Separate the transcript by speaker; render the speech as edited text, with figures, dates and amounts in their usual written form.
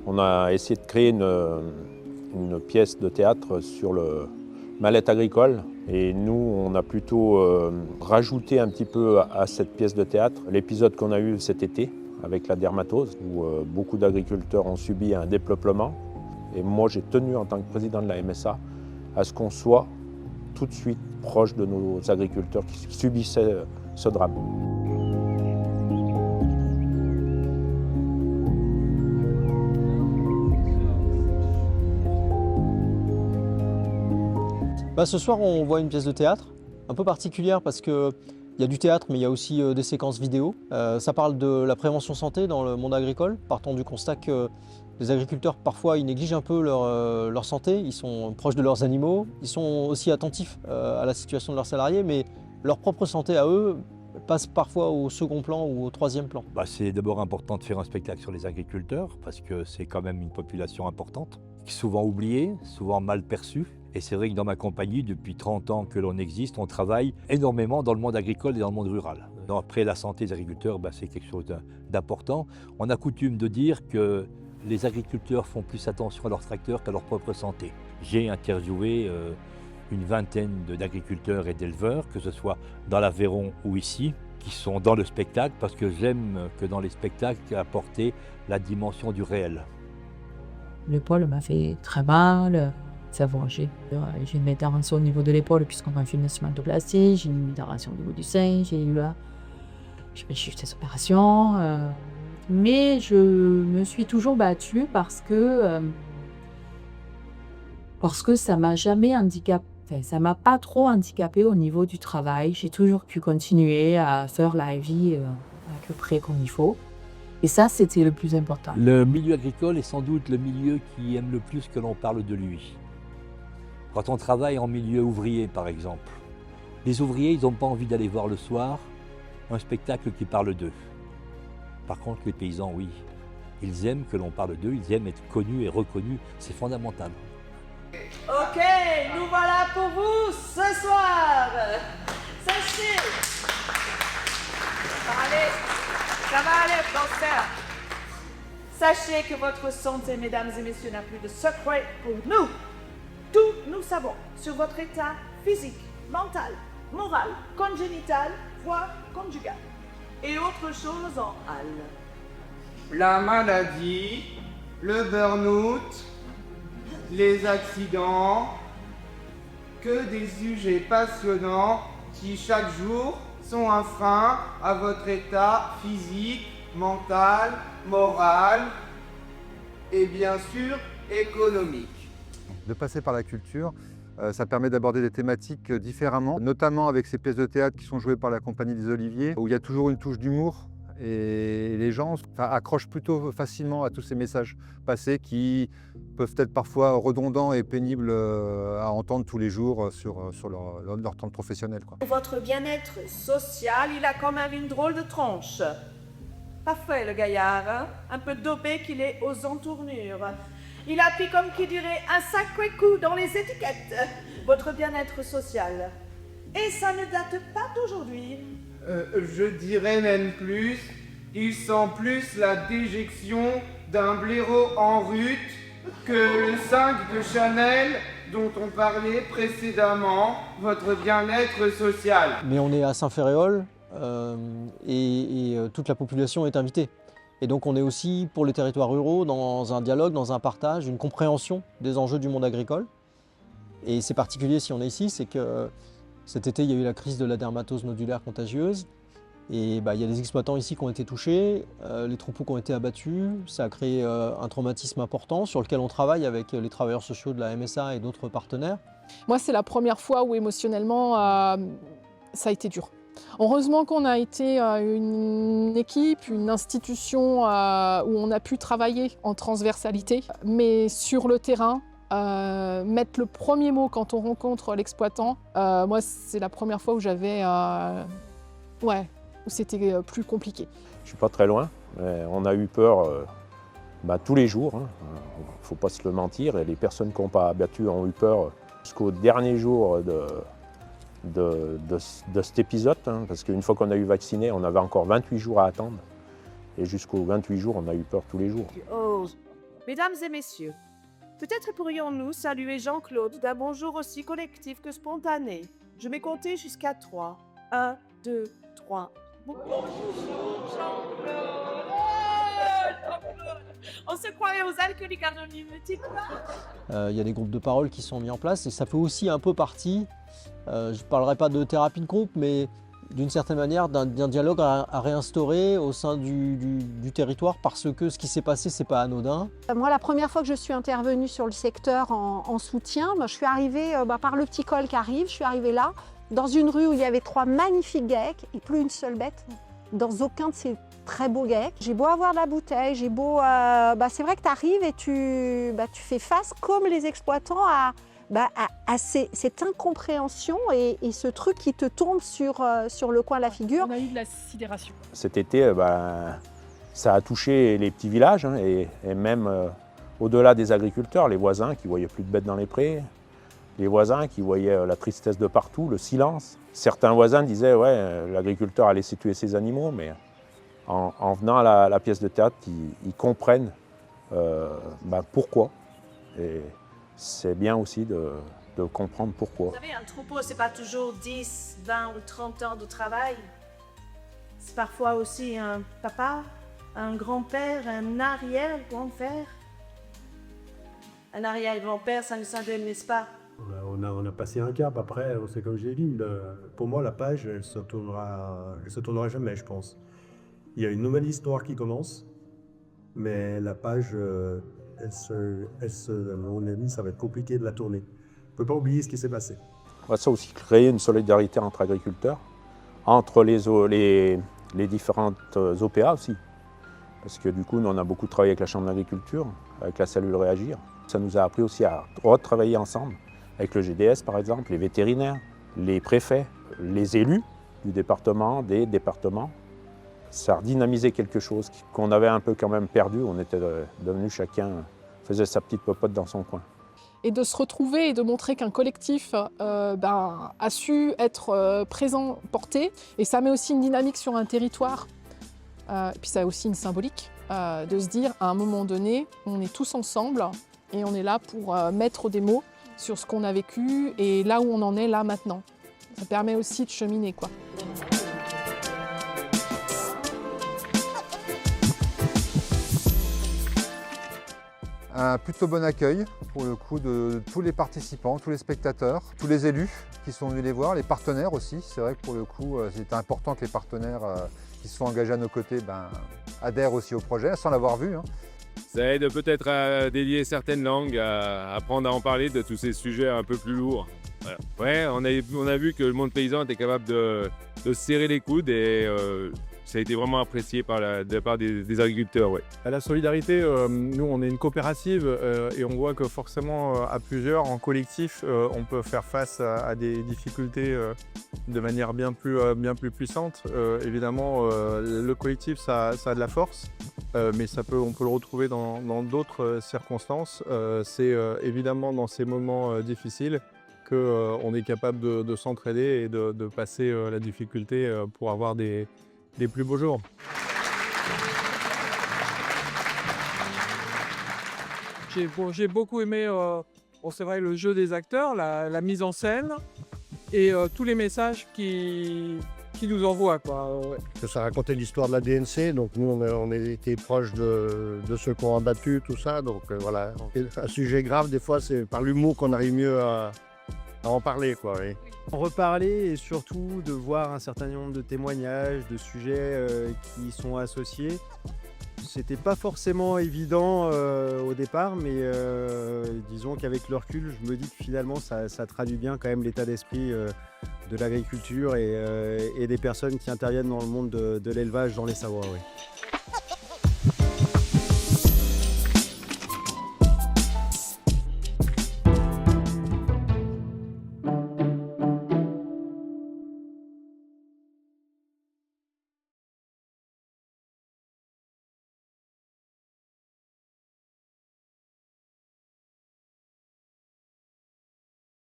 Speaker 1: On a essayé de créer une pièce de théâtre sur le mal-être agricole. Et nous, on a plutôt rajouté un petit peu à cette pièce de théâtre l'épisode qu'on a eu cet été avec la dermatose, où beaucoup d'agriculteurs ont subi un dépeuplement. Et moi, j'ai tenu en tant que président de la MSA à ce qu'on soit tout de suite proche de nos agriculteurs qui subissaient ce drame.
Speaker 2: Ce soir, on voit une pièce de théâtre un peu particulière parce qu'il y a du théâtre, mais il y a aussi des séquences vidéo. Ça parle de la prévention santé dans le monde agricole, partant du constat que les agriculteurs, parfois, ils négligent un peu leur santé. Ils sont proches de leurs animaux, ils sont aussi attentifs à la situation de leurs salariés, mais leur propre santé à eux passe parfois au second plan ou au troisième plan.
Speaker 3: C'est d'abord important de faire un spectacle sur les agriculteurs parce que c'est quand même une population importante, souvent oubliée, souvent mal perçue. Et c'est vrai que dans ma compagnie, depuis 30 ans que l'on existe, on travaille énormément dans le monde agricole et dans le monde rural. Après, la santé des agriculteurs, c'est quelque chose d'important. On a coutume de dire que les agriculteurs font plus attention à leurs tracteurs qu'à leur propre santé. J'ai interviewé une vingtaine d'agriculteurs et d'éleveurs, que ce soit dans l'Aveyron ou ici, qui sont dans le spectacle, parce que j'aime que dans les spectacles apporter la dimension du réel.
Speaker 4: L'épaule m'a fait très mal. J'ai une intervention au niveau de l'épaule puisqu'on m'a fait une smaltoplastie, j'ai une intervention au niveau du sein, j'ai eu des opérations. Mais je me suis toujours battue parce que ça m'a jamais handicapée. Enfin, ça m'a pas trop handicapée au niveau du travail. J'ai toujours pu continuer à faire la vie à peu près comme il faut. Et ça, c'était le plus important.
Speaker 3: Le milieu agricole est sans doute le milieu qui aime le plus que l'on parle de lui. Quand on travaille en milieu ouvrier, par exemple, les ouvriers, ils n'ont pas envie d'aller voir le soir un spectacle qui parle d'eux. Par contre, les paysans, oui. Ils aiment que l'on parle d'eux, ils aiment être connus et reconnus, c'est fondamental.
Speaker 5: Ok, nous voilà pour vous ce soir. Sachez. Ça va aller, Prosper. Sachez que votre santé, mesdames et messieurs, n'a plus de secret pour nous. Tout nous savons sur votre état physique, mental, moral, congénital, voire conjugal. Et autre chose en hal.
Speaker 6: La maladie, le burn-out, les accidents, que des sujets passionnants qui chaque jour sont un frein à votre état physique, mental, moral et bien sûr économique.
Speaker 7: De passer par la culture, ça permet d'aborder des thématiques différemment, notamment avec ces pièces de théâtre qui sont jouées par la Compagnie des Oliviers, où il y a toujours une touche d'humour et les gens accrochent plutôt facilement à tous ces messages passés qui peuvent être parfois redondants et pénibles à entendre tous les jours sur leur temps professionnel.
Speaker 5: Votre bien-être social, il a quand même une drôle de tronche. Pas fait le gaillard, hein? Un peu dopé qu'il est aux entournures. Il appuie comme qui dirait un sacré coup dans les étiquettes. Votre bien-être social. Et ça ne date pas d'aujourd'hui.
Speaker 6: Je dirais même plus, il sent plus la déjection d'un blaireau en rut que le 5 de Chanel dont on parlait précédemment, votre bien-être social.
Speaker 2: Mais on est à Saint-Ferréol et toute la population est invitée. Et donc on est aussi pour les territoires ruraux dans un dialogue, dans un partage, une compréhension des enjeux du monde agricole. Et c'est particulier si on est ici, c'est que cet été il y a eu la crise de la dermatose nodulaire contagieuse. Et il y a des exploitants ici qui ont été touchés, les troupeaux qui ont été abattus. Ça a créé un traumatisme important sur lequel on travaille avec les travailleurs sociaux de la MSA et d'autres partenaires.
Speaker 8: Moi, c'est la première fois où émotionnellement, ça a été dur. Heureusement qu'on a été une équipe, une institution où on a pu travailler en transversalité. Mais sur le terrain, mettre le premier mot quand on rencontre l'exploitant, moi, c'est la première fois où j'avais... où c'était plus compliqué.
Speaker 1: Je ne suis pas très loin, mais on a eu peur tous les jours. Il ne faut pas se le mentir. Et les personnes qui n'ont pas abattu ont eu peur jusqu'au dernier jour de cet épisode. Parce qu'une fois qu'on a eu vacciné, on avait encore 28 jours à attendre. Et jusqu'aux 28 jours, on a eu peur tous les jours.
Speaker 5: Oh, Mesdames et messieurs, peut-être pourrions-nous saluer Jean-Claude d'un bonjour aussi collectif que spontané. Je vais compter jusqu'à 3. 1, 2, 3. Bonjour Jean-Claude! On se croyait aux alcooliques anonymes.
Speaker 2: Il y a des groupes de parole qui sont mis en place et ça fait aussi un peu partie, je ne parlerai pas de thérapie de groupe, mais d'une certaine manière d'un dialogue à réinstaurer au sein du territoire parce que ce qui s'est passé, c'est pas anodin.
Speaker 9: Moi, la première fois que je suis intervenue sur le secteur en soutien, je suis arrivée par le petit col qui arrive, je suis arrivée là, dans une rue où il y avait 3 magnifiques geeks et plus une seule bête dans aucun de ces très beaux geeks. J'ai beau avoir de la bouteille, j'ai beau... c'est vrai que tu arrives et tu fais face comme les exploitants à cette incompréhension et ce truc qui te tombe sur le coin de la figure.
Speaker 8: On a eu de la sidération.
Speaker 1: Cet été, ça a touché les petits villages hein, et même au-delà des agriculteurs, les voisins qui ne voyaient plus de bêtes dans les prés, les voisins qui voyaient la tristesse de partout, le silence. Certains voisins disaient ouais, l'agriculteur a laissé tuer ses animaux, mais en venant à la pièce de théâtre, ils comprennent pourquoi. Et c'est bien aussi de comprendre pourquoi.
Speaker 5: Vous savez, un troupeau, c'est pas toujours 10, 20 ou 30 ans de travail. C'est parfois aussi un papa, un grand-père, un arrière-grand-père. Un arrière-grand-père, ça ne s'indemnise pas.
Speaker 10: On a passé un cap. Après, c'est comme j'ai dit, pour moi, la page, elle se tournera jamais, je pense. Il y a une nouvelle histoire qui commence, mais la page, à mon avis, ça va être compliqué de la tourner. On ne peut pas oublier ce qui s'est passé.
Speaker 1: On va ça aussi créer une solidarité entre agriculteurs, entre les différentes OPA aussi. Parce que du coup, nous, on a beaucoup travaillé avec la Chambre d'agriculture, avec la cellule Réagir. Ça nous a appris aussi à retravailler ensemble, avec le GDS par exemple, les vétérinaires, les préfets, les élus du département, des départements. Ça a redynamisé quelque chose qu'on avait un peu quand même perdu. On était devenus chacun faisait sa petite popote dans son coin.
Speaker 8: Et de se retrouver et de montrer qu'un collectif a su être présent, porté. Et ça met aussi une dynamique sur un territoire. Et puis ça a aussi une symbolique de se dire à un moment donné, on est tous ensemble et on est là pour mettre des mots sur ce qu'on a vécu et là où on en est là maintenant. Ça permet aussi de cheminer, quoi.
Speaker 7: Un plutôt bon accueil pour le coup de tous les participants, tous les spectateurs, tous les élus qui sont venus les voir, les partenaires aussi. C'est vrai que pour le coup, c'était important que les partenaires qui se sont engagés à nos côtés adhèrent aussi au projet, sans l'avoir vu.
Speaker 11: Ça aide peut-être à délier certaines langues, à apprendre à en parler de tous ces sujets un peu plus lourds. Voilà. Ouais, on a vu que le monde paysan était capable de se serrer les coudes et ça a été vraiment apprécié de la part des agriculteurs. Ouais.
Speaker 12: À la solidarité, nous on est une coopérative et on voit que forcément à plusieurs, en collectif, on peut faire face à des difficultés de manière bien plus puissante. Évidemment, le collectif ça a de la force, mais on peut le retrouver dans d'autres circonstances. C'est évidemment dans ces moments difficiles qu'on est capable de s'entraider et de passer la difficulté pour avoir des plus beaux jours.
Speaker 13: J'ai beaucoup aimé c'est vrai, le jeu des acteurs, la mise en scène et tous les messages qui nous envoient, quoi. Ouais.
Speaker 10: Ça racontait l'histoire de la DNC, donc nous on était proches de ceux qui ont abattu, tout ça, donc voilà. Un sujet grave, des fois c'est par l'humour qu'on arrive mieux à en parler, quoi. Oui.
Speaker 14: En reparler et surtout de voir un certain nombre de témoignages, de sujets qui sont associés. C'était pas forcément évident au départ, mais disons qu'avec le recul, je me dis que finalement ça traduit bien quand même l'état d'esprit de l'agriculture et des personnes qui interviennent dans le monde de l'élevage dans les Savoies. Oui.